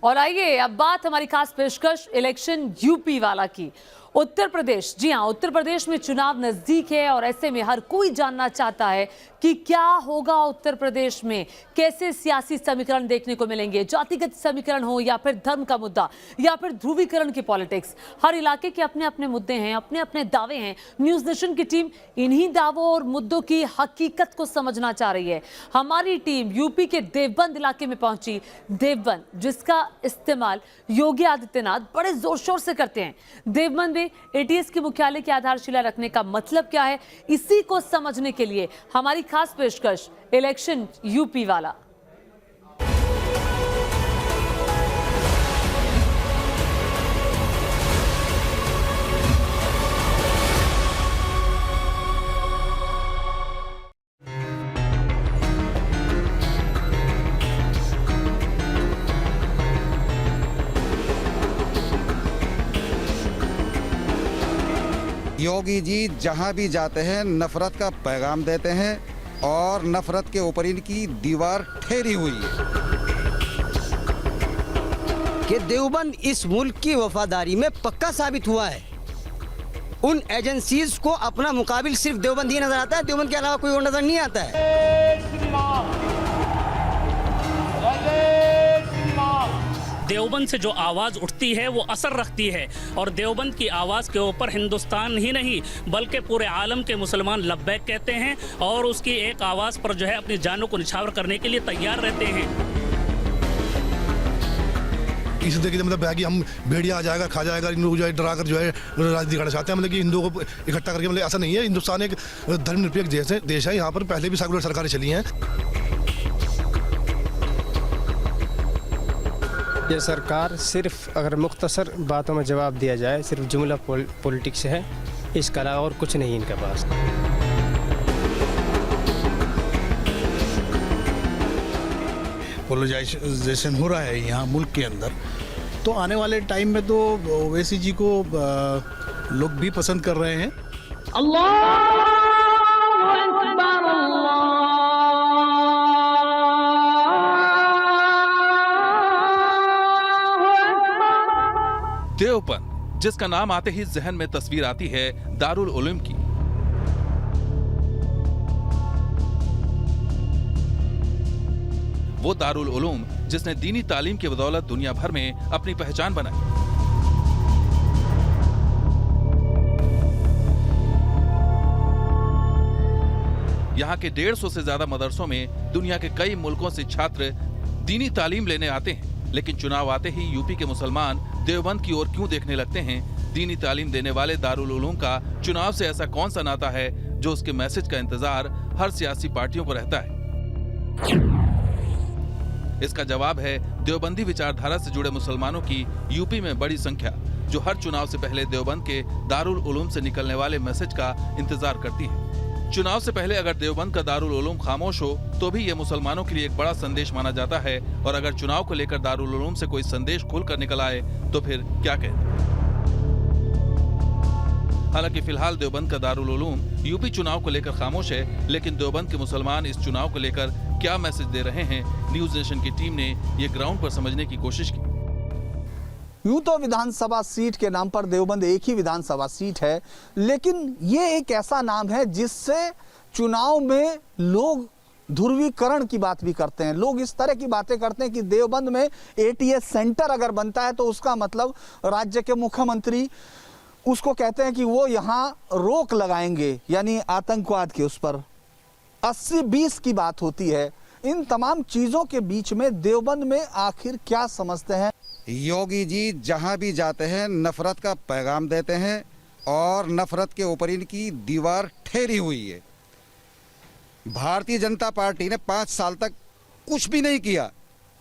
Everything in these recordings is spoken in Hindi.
और आइए अब बात हमारी खास पेशकश इलेक्शन यूपी वाला की। उत्तर प्रदेश, जी हां, उत्तर प्रदेश में चुनाव नजदीक है और ऐसे में हर कोई जानना चाहता है कि क्या होगा उत्तर प्रदेश में, कैसे सियासी समीकरण देखने को मिलेंगे, जातिगत समीकरण हो या फिर धर्म का मुद्दा या फिर ध्रुवीकरण की पॉलिटिक्स। हर इलाके के अपने अपने मुद्दे हैं, अपने अपने दावे हैं। न्यूज नेशन की टीम इन्हीं दावों और मुद्दों की हकीकत को समझना चाह रही है। हमारी टीम यूपी के देवबंद इलाके में पहुंची। देवबंद, जिसका इस्तेमाल योगी आदित्यनाथ बड़े जोर शोर से करते हैं। देवबंद में एटीएस के मुख्यालय की आधारशिला रखने का मतलब क्या है, इसी को समझने के लिए हमारी खास पेशकश इलेक्शन यूपी वाला। योगी जी जहां भी जाते हैं नफरत का पैगाम देते हैं और नफरत के ऊपर इनकी दीवार ठहरी हुई है कि देवबंद इस मुल्क की वफादारी में पक्का साबित हुआ है। उन एजेंसीज को अपना मुकाबिल सिर्फ देवबंद ही नजर आता है, देवबंद के अलावा कोई और नजर नहीं आता है। देवबंद से जो आवाज़ उठती है वो असर रखती है और देवबंद की आवाज़ के ऊपर हिंदुस्तान ही नहीं बल्कि पूरे आलम के मुसलमान लब्बैक कहते हैं और उसकी एक आवाज़ पर जो है अपनी जानों को निछावर करने के लिए तैयार रहते हैं। इस देखिए मतलब है कि हम भेड़िया आ जाएगा, खा जाएगा, इन लोग जो है डरा कर जो है राजनीति दिखाना चाहते हैं। मतलब कि हिंदुओं को इकट्ठा करके, मतलब ऐसा नहीं है। हिंदुस्तान एक धर्मनिरपेक्ष देश है। यहाँ पर पहले भी सेकुलर सरकारें चली हैं। ये सरकार सिर्फ अगर मुख्तसर बातों में जवाब दिया जाए, सिर्फ जुमला पॉलिटिक्स है, इसके अलावा और कुछ नहीं इनके पास। पोलराइजेशन हो रहा है यहाँ मुल्क के अंदर, तो आने वाले टाइम में तो ओवैसी जी को लोग भी पसंद कर रहे हैं। देवबंद, जिसका नाम आते ही जहन में तस्वीर आती है दारुल उलूम की। वो दारुल उलूम जिसने दीनी तालीम की बदौलत दुनिया भर में अपनी पहचान बनाई। यहाँ के 150 से ज्यादा मदरसों में दुनिया के कई मुल्कों से छात्र दीनी तालीम लेने आते हैं, लेकिन चुनाव आते ही यूपी के मुसलमान देवबंद की ओर क्यों देखने लगते हैं? दीनी तालीम देने वाले दारुल उलूम का चुनाव से ऐसा कौन सा नाता है जो उसके मैसेज का इंतजार हर सियासी पार्टियों को रहता है? इसका जवाब है देवबंदी विचारधारा से जुड़े मुसलमानों की यूपी में बड़ी संख्या, जो हर चुनाव से पहले देवबंद के दारुल उलूम से निकलने वाले मैसेज का इंतजार करती है। चुनाव से पहले अगर देवबंद का दारुल उलूम खामोश हो तो भी ये मुसलमानों के लिए एक बड़ा संदेश माना जाता है, और अगर चुनाव को लेकर दारुल उलूम से कोई संदेश खुलकर निकल आए तो फिर क्या कहते। हालांकि फिलहाल देवबंद का दारुल उलूम यूपी चुनाव को लेकर खामोश है, लेकिन देवबंद के मुसलमान इस चुनाव को लेकर क्या मैसेज दे रहे हैं, न्यूज नेशन की टीम ने ये ग्राउंड पर समझने की कोशिश की। यूं तो विधानसभा सीट के नाम पर देवबंद एक ही विधानसभा सीट है, लेकिन ये एक ऐसा नाम है जिससे चुनाव में लोग ध्रुवीकरण की बात भी करते हैं। लोग इस तरह की बातें करते हैं कि देवबंद में एटीएस सेंटर अगर बनता है तो उसका मतलब राज्य के मुख्यमंत्री उसको कहते हैं कि वो यहाँ रोक लगाएंगे, यानी आतंकवाद के उस पर 80-20 की बात होती है। इन तमाम चीजों के बीच में देवबंद में आखिर क्या समझते हैं? योगी जी जहां भी जाते हैं नफरत का पैगाम देते हैं और नफरत के ऊपर इनकी दीवार ठहरी हुई है। भारतीय जनता पार्टी ने 5 साल तक कुछ भी नहीं किया।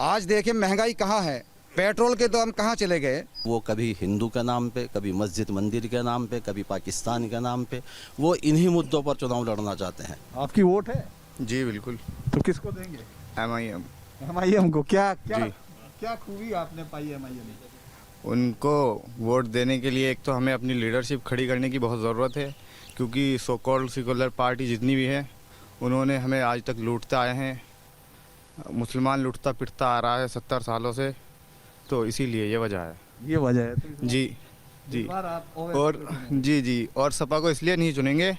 आज देखें महंगाई कहाँ है, पेट्रोल के दाम कहाँ चले गए। वो कभी हिंदू के नाम पे, कभी मस्जिद मंदिर के नाम पे, कभी पाकिस्तान के नाम पे, वो इन्हीं मुद्दों पर चुनाव लड़ना चाहते हैं। आपकी वोट है? जी बिल्कुल। तो किसको देंगे? MIM को। क्या खूबी आपने पाई MIM में? उनको वोट देने के लिए एक तो हमें अपनी लीडरशिप खड़ी करने की बहुत ज़रूरत है, क्योंकि सो कॉल्ड सेकुलर पार्टी जितनी भी है उन्होंने हमें आज तक लूटते आए हैं। मुसलमान लूटता पिटता आ रहा है 70 सालों से, तो इसीलिए ये वजह है। ये वजह है तो जी जी। इस बार आप ओवैसी और को चुनेंगे। जी और सपा को इसलिए नहीं चुनेंगे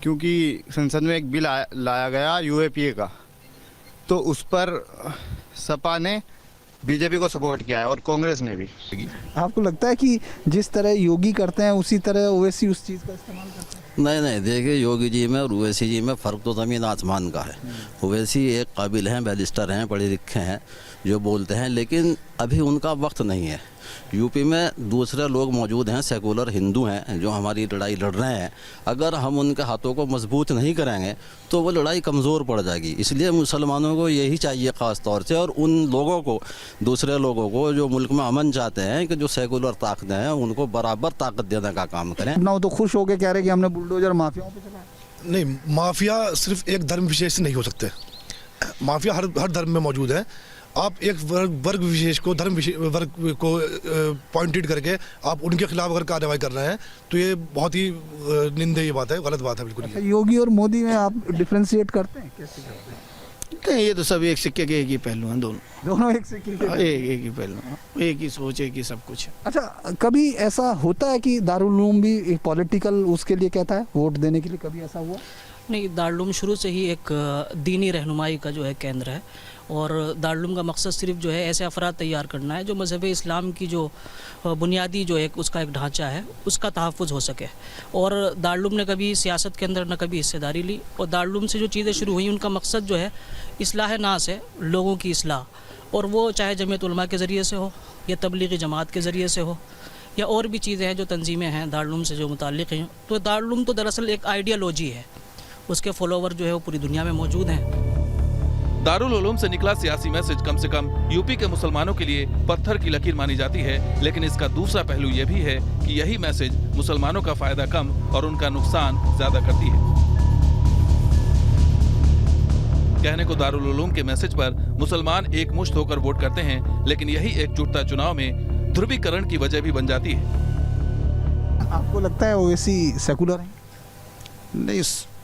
क्योंकि संसद में एक बिल लाया गया यूएपीए का, तो उस पर सपा ने बीजेपी को सपोर्ट किया है और कांग्रेस ने भी। आपको लगता है कि जिस तरह योगी करते हैं उसी तरह ओवैसी उस चीज़ का इस्तेमाल करते हैं? नहीं, देखिए योगी जी में और ओवैसी जी में फ़र्क तो ज़मीन आसमान का है। ओवैसी एक काबिल हैं, बैरिस्टर हैं, पढ़े लिखे हैं, जो बोलते हैं, लेकिन अभी उनका वक्त नहीं है। यूपी में दूसरे लोग मौजूद हैं, सेकुलर हिंदू हैं, जो हमारी लड़ाई लड़ रहे हैं। अगर हम उनके हाथों को मजबूत नहीं करेंगे तो वो लड़ाई कमज़ोर पड़ जाएगी। इसलिए मुसलमानों को यही चाहिए ख़ास तौर से, और उन लोगों को, दूसरे लोगों को जो मुल्क में अमन चाहते हैं, कि जो सेकुलर ताकतें हैं, उनको बराबर ताकत देने का काम करें। ना वो तो खुश होकर कह रहे कि हमने बुलडोजर माफियाओं पे चलाया। नहीं, माफिया सिर्फ एक धर्म विशेष से नहीं हो सकते। माफिया हर धर्म में मौजूद है। आप एक वर्ग विशेष को, वर्ग को पॉइंटेड करके आप उनके खिलाफ अगर कार्रवाई कर रहे हैं तो ये बहुत ही निंदनीय बात है, गलत बात है बिल्कुल। अच्छा, योगी और मोदी में आप डिफ्रेंशिएट करते हैं? कैसे करते हैं? ये तो सब एक सिक्के के एक ही पहलू हैं, दोनों एक से एक ही पहलू हैं, एक ही सोच, एक ही सब कुछ। अच्छा, कभी ऐसा होता है कि दारुल उलूम भी एक पॉलिटिकल उसके लिए कहता है वोट देने के लिए, कभी ऐसा हुआ? नहीं, दारुल उलूम शुरू से ही एक दीनी रहनुमाई का जो है केंद्र है, और दारुल उलूम का मकसद सिर्फ जो है ऐसे अफराद तैयार करना है जो मज़हब इस्लाम की जो बुनियादी जो एक उसका एक ढांचा है उसका तहफ़्फ़ुज़ हो सके। और दारुल उलूम ने कभी सियासत के अंदर न कभी हिस्सेदारी ली, और दारुल उलूम से जो चीज़ें शुरू हुई उनका मकसद जो है इस्लाह नास है, लोगों की इस्लाह, और वो चाहे जमीयत उलमा के ज़रिए से हो या तबलीगी जमात के ज़रिए से हो या और भी चीज़ें हैं जो तंजीमें हैं दारुल उलूम से जो मुताल्लिक़ हैं। तो दारुल उलूम तो दरअसल एक आइडियालॉजी है, उसके फॉलोवर जो है वो पूरी दुनिया में मौजूद हैं। दारुल उलूम से निकला सियासी मैसेज कम से कम यूपी के मुसलमानों के लिए पत्थर की लकीर मानी जाती है, लेकिन इसका दूसरा पहलू यह भी है कि यही मैसेज मुसलमानों का फायदा कम और उनका नुकसान ज्यादा करती है। कहने को दारुल उलूम के मैसेज पर मुसलमान एकमुश्त होकर वोट करते हैं, लेकिन यही एकजुटता चुनाव में ध्रुवीकरण की वजह भी बन जाती है। आपको लगता है ओवैसी सेकुलर है? नहीं,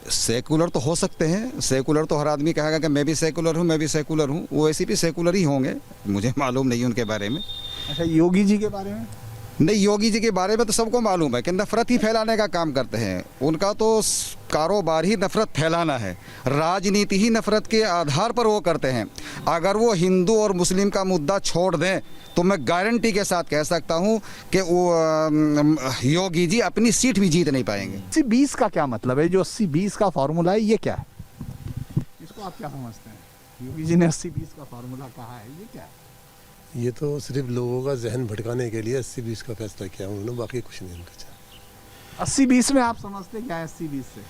सेकुलर तो हो सकते हैं। सेकुलर तो हर आदमी कहेगा कि मैं भी सेकुलर हूँ, मैं भी सेकुलर हूँ। वो ऐसे भी सेकुलर ही होंगे, मुझे मालूम नहीं उनके बारे में। अच्छा, योगी जी के बारे में? नहीं, योगी जी के बारे में तो सबको मालूम है कि नफरत ही फैलाने का काम करते हैं। उनका तो कारोबार ही नफरत फैलाना है, राजनीति ही नफरत के आधार पर वो करते हैं। अगर वो हिंदू और मुस्लिम का मुद्दा छोड़ दें तो मैं गारंटी के साथ कह सकता हूँ कि वो योगी जी अपनी सीट भी जीत नहीं पाएंगे। 80-20 का क्या मतलब है? जो 80-20 का फार्मूला है, ये क्या है? इसको आप क्या समझते हैं? योगी जी ने 80-20 का फार्मूला कहा है, ये क्या है? ये तो सिर्फ लोगों का जहन भटकाने के लिए 80-20 का फैसला किया उन्होंने, बाकी कुछ नहीं उनका। 80-20 में आप समझते क्या है? 80-20 से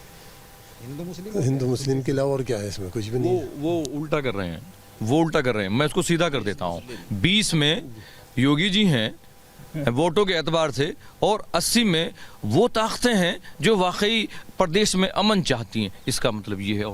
हिंदू मुस्लिम के अलावा और क्या है इसमें? कुछ भी नहीं। वो उल्टा कर रहे हैं, वो उल्टा कर रहे हैं। मैं इसको सीधा कर देता हूँ। 20 में योगी जी हैं वोटों के एतबार से, और 80 में वो ताकतें हैं जो वाकई प्रदेश में अमन चाहती हैं। इसका मतलब ये है।